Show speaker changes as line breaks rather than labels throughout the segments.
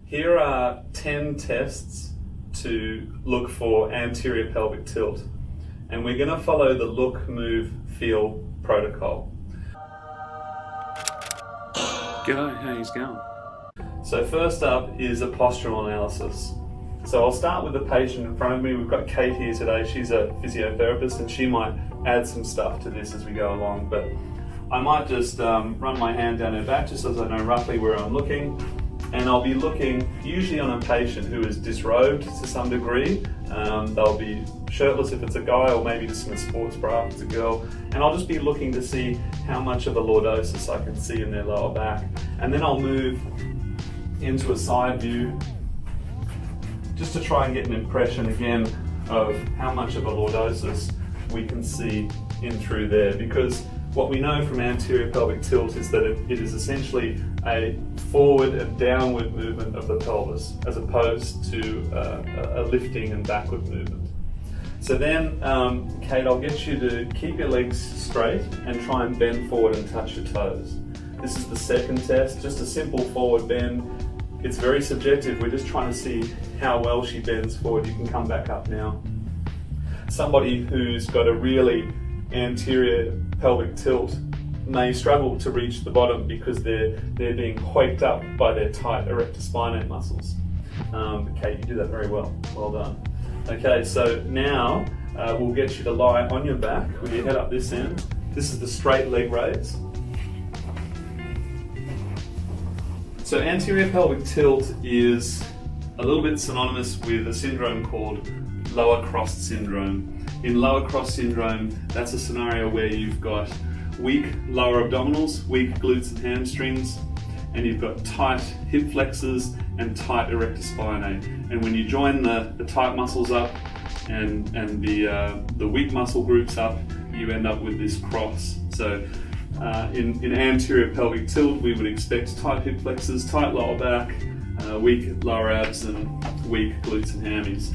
Here are 10 tests to look for anterior pelvic tilt, and we're going to follow the look, move, feel protocol.
G'day, how you going?
So first up is a postural analysis. So I'll start with the patient in front of me. We've got Kate here today. She's a physiotherapist and she might add some stuff to this as we go along, but I might just run my hand down her back just as I know roughly where I'm looking. And I'll be looking usually on a patient who is disrobed to some degree. They'll be shirtless if it's a guy, or maybe just in a sports bra if it's a girl. And I'll just be looking to see how much of a lordosis I can see in their lower back. And then I'll move into a side view just to try and get an impression again of how much of a lordosis we can see in through there. Because what we know from anterior pelvic tilt is that it is essentially a forward and downward movement of the pelvis as opposed to a lifting and backward movement. So then, Kate, I'll get you to keep your legs straight and try and bend forward and touch your toes. This is the second test, just a simple forward bend. It's very subjective, we're just trying to see how well she bends forward. You can come back up now. Somebody who's got a really anterior pelvic tilt may struggle to reach the bottom because they're being hoiked up by their tight erector spinae muscles. Kate, you do that very well. Well done. Okay, so now we'll get you to lie on your back with your head up this end. This is the straight leg raise. So anterior pelvic tilt is a little bit synonymous with a syndrome called lower cross syndrome. In lower cross syndrome, that's a scenario where you've got weak lower abdominals, weak glutes and hamstrings, and you've got tight hip flexors and tight erector spinae. And when you join the tight muscles up and the weak muscle groups up, you end up with this cross. So in anterior pelvic tilt, we would expect tight hip flexors, tight lower back, weak lower abs, and weak glutes and hammies.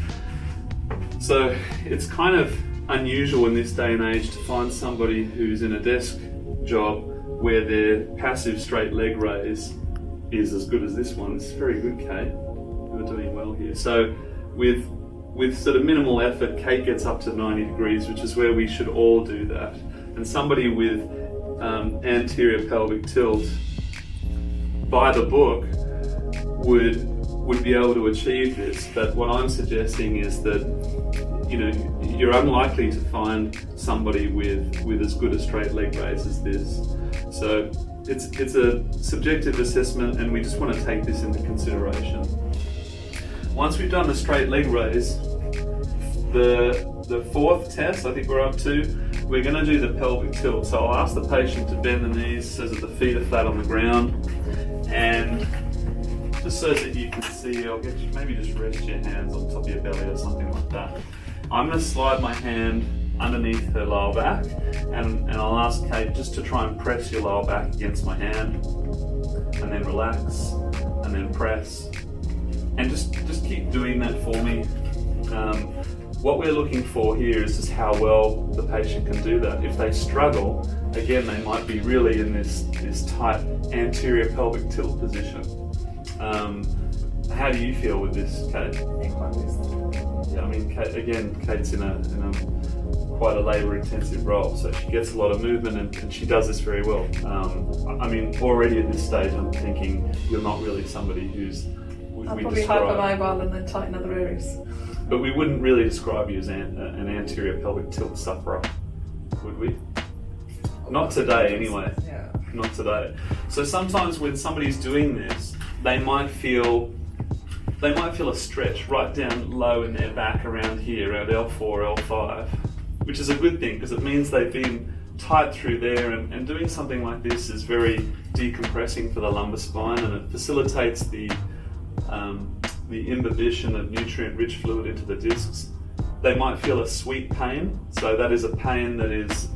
So it's kind of unusual in this day and age to find somebody who's in a desk job where their passive straight leg raise is as good as this one. It's very good, Kate. We're doing well here. So with sort of minimal effort, Kate gets up to 90 degrees, which is where we should all do that. And somebody with anterior pelvic tilt, by the book, would be able to achieve this. But what I'm suggesting is that you're unlikely to find somebody with as good a straight leg raise as this. So it's a subjective assessment, and we just want to take this into consideration. Once we've done the straight leg raise, the fourth test I think we're up to, we're going to do the pelvic tilt. So I'll ask the patient to bend the knees so that the feet are flat on the ground, and just so that you can see, I'll get you, maybe just rest your hands on top of your belly or something like that. I'm going to slide my hand underneath her lower back, and I'll ask Kate just to try and press your lower back against my hand, and then relax, and then press, and just keep doing that for me. What we're looking for here is just how well the patient can do that. If they struggle, again, they might be really in this tight anterior pelvic tilt position. How do you feel with this, Kate? Yeah, I mean, Kate's in a quite a labour-intensive role, so she gets a lot of movement and she does this very well. I mean, already at this stage, I'm thinking you're not really somebody who's
I'll probably hypermobile and then tighten other areas.
But we wouldn't really describe you as an anterior pelvic tilt sufferer, would we? Not today, anyway.
Yeah.
Not today. So sometimes when somebody's doing this, they might feel a stretch right down low in their back around here, around L4, L5, which is a good thing because it means they've been tight through there, and doing something like this is very decompressing for the lumbar spine, and it facilitates the imbibition of nutrient-rich fluid into the discs. They might feel a sweet pain, so that is a pain that is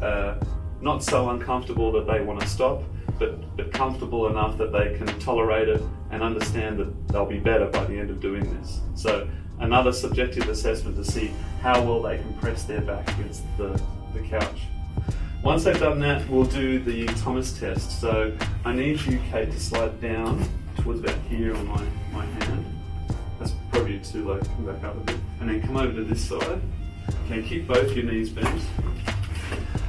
not so uncomfortable that they want to stop, but comfortable enough that they can tolerate it and understand that they'll be better by the end of doing this. So another subjective assessment to see how well they can press their back against the couch. Once they've done that, we'll do the Thomas test. So I need you, Kate, to slide down towards about here on my hand. That's probably too low. Come back up a bit. And then come over to this side. Okay, keep both your knees bent.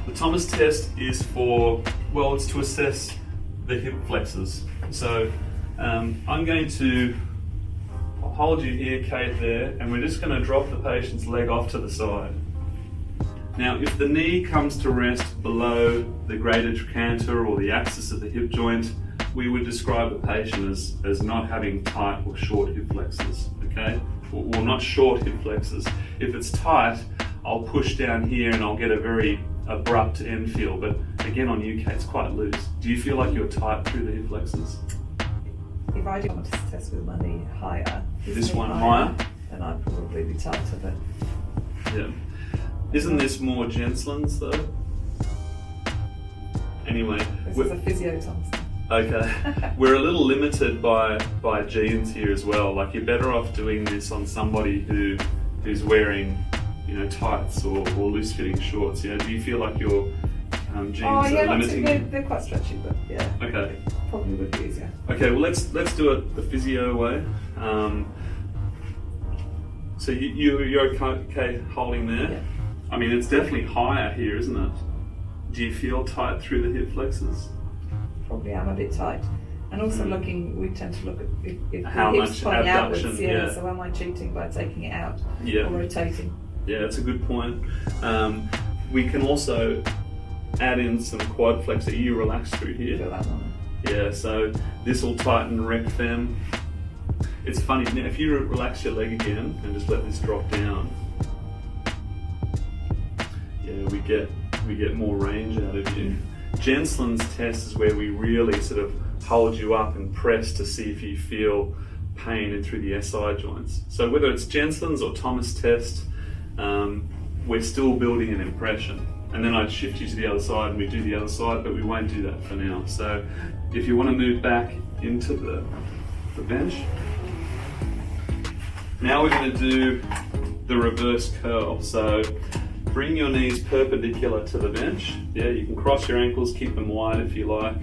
The Thomas test is for, well, it's to assess the hip flexors. So I'm going to hold you here, Kate, there, and we're just going to drop the patient's leg off to the side. Now, if the knee comes to rest below the greater trochanter or the axis of the hip joint, we would describe the patient as not having tight or short hip flexors, okay? Or not short hip flexors. If it's tight, I'll push down here and I'll get a very abrupt end feel, but again on UK it's quite loose. Do you feel like you're tight through the hip flexors?
If I do want to test with my knee higher,
this one higher,
then I'd probably be tighter, but
yeah. Isn't this more Jenslin's though? Anyway,
this is a physio Thomas.
Okay, we're a little limited by genes here as well. Like, you're better off doing this on somebody who's wearing, you know, tights or loose fitting shorts. You know, do you feel like your genes are limiting?
They're quite stretchy, but yeah.
Okay.
Probably would be easier.
Okay, well let's do it the physio way. So you're okay holding there?
Yeah.
I mean, it's definitely higher here, isn't it? Do you feel tight through the hip flexors?
Probably am a bit tight. And also we tend to look at if
how
the
much
hips pointing
abduction,
outwards,
yeah.
So am I cheating by taking it out
Yeah.
or rotating?
Yeah, that's a good point. We can also add in some quad flex. Are you relaxed through here?
Feel that one.
Yeah, so this will tighten rec fem. It's funny, now if you relax your leg again and just let this drop down, yeah, we get more range out of you. Jenslin's test is where we really sort of hold you up and press to see if you feel pain in through the SI joints. So whether it's Jenslin's or Thomas test, we're still building an impression. And then I'd shift you to the other side and we do the other side, but we won't do that for now. So if you want to move back into the bench. Now we're going to do the reverse curl. So bring your knees perpendicular to the bench. Yeah, you can cross your ankles, keep them wide if you like.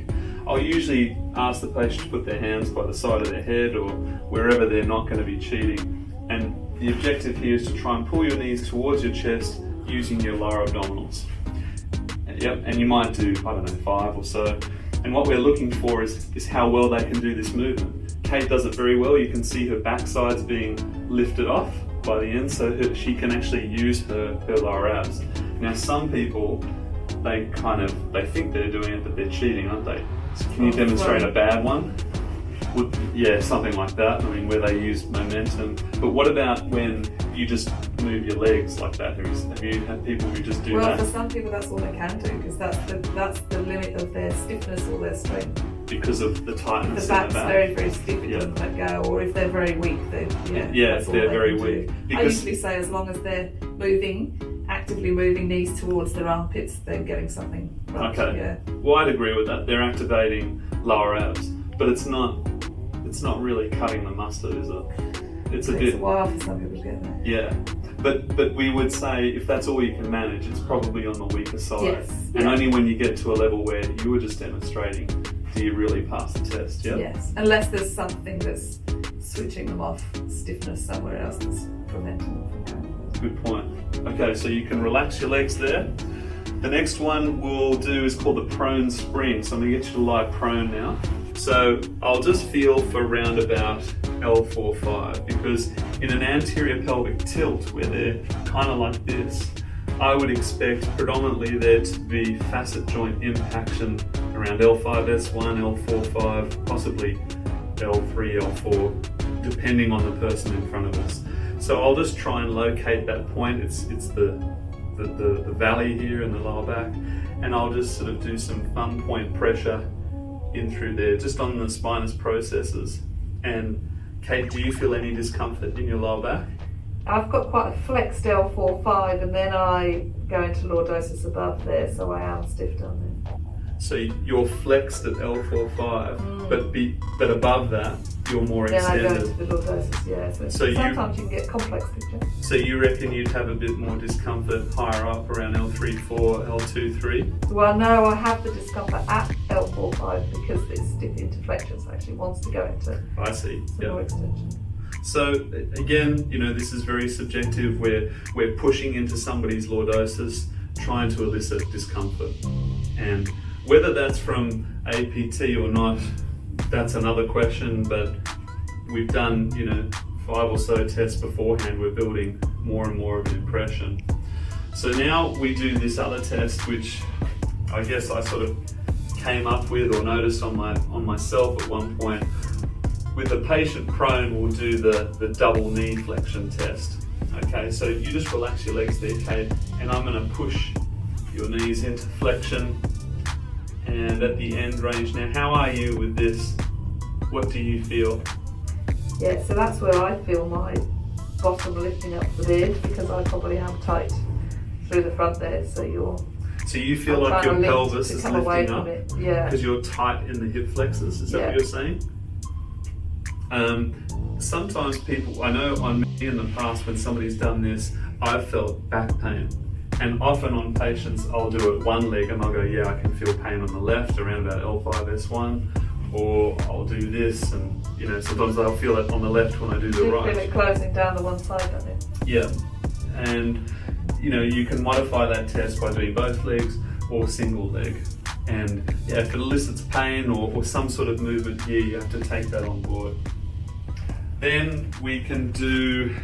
I'll usually ask the patient to put their hands by the side of their head or wherever they're not going to be cheating. And the objective here is to try and pull your knees towards your chest using your lower abdominals. Yep, and you might do, I don't know, 5 or so. And what we're looking for is how well they can do this movement. Kate does it very well. You can see her backside's being lifted off by the end, so she can actually use her lower abs. Now, some people, they think they're doing it, but they're cheating, aren't they? So can you demonstrate a bad one? Yeah, something like that. I mean, where they use momentum. But what about when you just move your legs like that? Have you had people who just do that?
Well, for some people, that's all they can do because that's the limit of their stiffness or their strength.
Because of the tightness
the back's
in the back.
very, very stiff, it doesn't let go, or if they're very weak,
if they're very weak.
I usually say as long as they're actively moving knees towards their armpits, they're getting something right.
Okay.
Yeah.
Well, I'd agree with that. They're activating lower abs, but it's not really cutting the mustard, is it? It's
a while for some people to get there.
Yeah. But we would say if that's all you can manage, it's probably on the weaker side.
Yes.
And only when you get to a level where you were just demonstrating do you really pass the test. Yeah.
Yes. Unless there's something that's switching them off stiffness somewhere else that's preventing them from going.
Good point. Okay, so you can relax your legs there. The next one we'll do is called the prone spring. So I'm going to get you to lie prone now. So I'll just feel for round about L4-5 because in an anterior pelvic tilt where they're kind of like this, I would expect predominantly there to be facet joint impaction around L5-S1, L4-5, possibly L3, L4, depending on the person in front of us. So I'll just try and locate that point. It's the valley here in the lower back, and I'll just sort of do some thumb point pressure in through there, just on the spinous processes. And Kate, do you feel any discomfort in your lower back?
I've got quite a flexed L4-5 and then I go into lordosis above there, so I am stiff down there.
So you're flexed at L4-5, but above that, you're more extended.
Then I go into the lordosis, yeah. So sometimes you can get complex picture.
So you reckon you'd have a bit more discomfort higher up around L3-4, L2-3?
Well, no, I have the discomfort at L4-5 because it's stiff into flexion, so it actually wants to go into
I see.
some more extension.
So again, you know, this is very subjective. We're pushing into somebody's lordosis, trying to elicit discomfort. And whether that's from APT or not, that's another question, but we've done, you know, 5 or so tests beforehand. We're building more and more of an impression. So now we do this other test, which I guess I sort of came up with or noticed on myself at one point. With the patient prone, we'll do the double knee flexion test. Okay, so you just relax your legs there, Kate, and I'm going to push your knees into flexion and at the end range. Now, how are you with this? What do you feel?
Yeah, so that's where I feel my bottom lifting up the beard because I probably am tight through the front there. So
you feel like your pelvis is lifting up
yeah,
because you're tight in the hip flexors. Is that what you're saying? Sometimes people, I know on me in the past when somebody's done this, I've felt back pain. And often on patients, I'll do it one leg and I'll go, yeah, I can feel pain on the left around about L5, S1, or I'll do this and, you know, sometimes I'll feel it on the left when I do the right.
You feel it closing down the one side, don't you?
Yeah, and, you know, you can modify that test by doing both legs or single leg. And yeah, if it elicits pain or some sort of movement here, you have to take that on board. Then we can do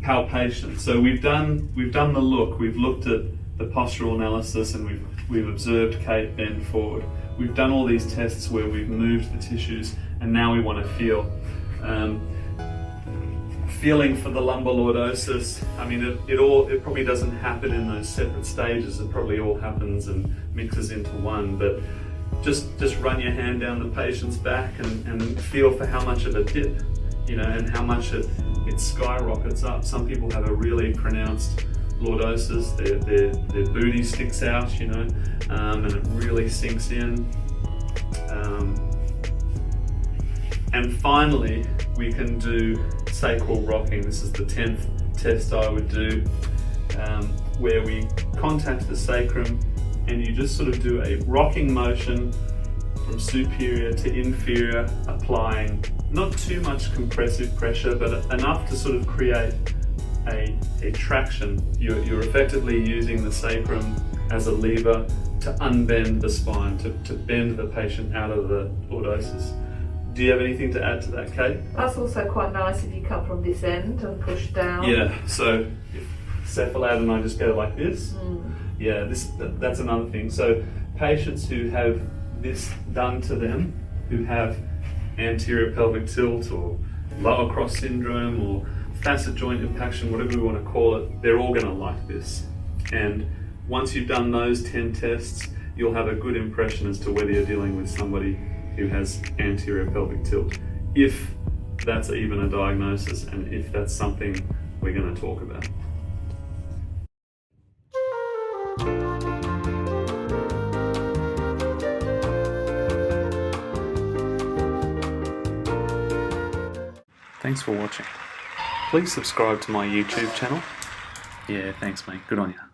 palpation. So we've done the look. We've looked at the postural analysis and we've observed Kate bend forward. We've done all these tests where we've moved the tissues, and now we want to feel. Feeling for the lumbar lordosis. I mean, it probably doesn't happen in those separate stages. It probably all happens and mixes into one. But just run your hand down the patient's back and feel for how much of a dip, you know, and how much it skyrockets up. Some people have a really pronounced lordosis. Their booty sticks out, you know, and it really sinks in. And finally, we can do sacral rocking. This is the 10th test I would do, where we contact the sacrum and you just sort of do a rocking motion from superior to inferior, applying not too much compressive pressure, but enough to sort of create a traction. You're effectively using the sacrum as a lever to unbend the spine, to bend the patient out of the lordosis. Do you have anything to add to that, Kate?
That's also quite nice if you come from this end and push down.
Yeah, so if Cephalad and I just go like this, yeah, that's another thing. So patients who have this done to them, who have anterior pelvic tilt or lower cross syndrome or facet joint impaction, whatever we want to call it, they're all going to like this. And once you've done those 10 tests, you'll have a good impression as to whether you're dealing with somebody who has anterior pelvic tilt, if that's even a diagnosis and if that's something we're going to talk about.
Thanks for watching. Please subscribe to my YouTube channel. Yeah, thanks mate. Good on you.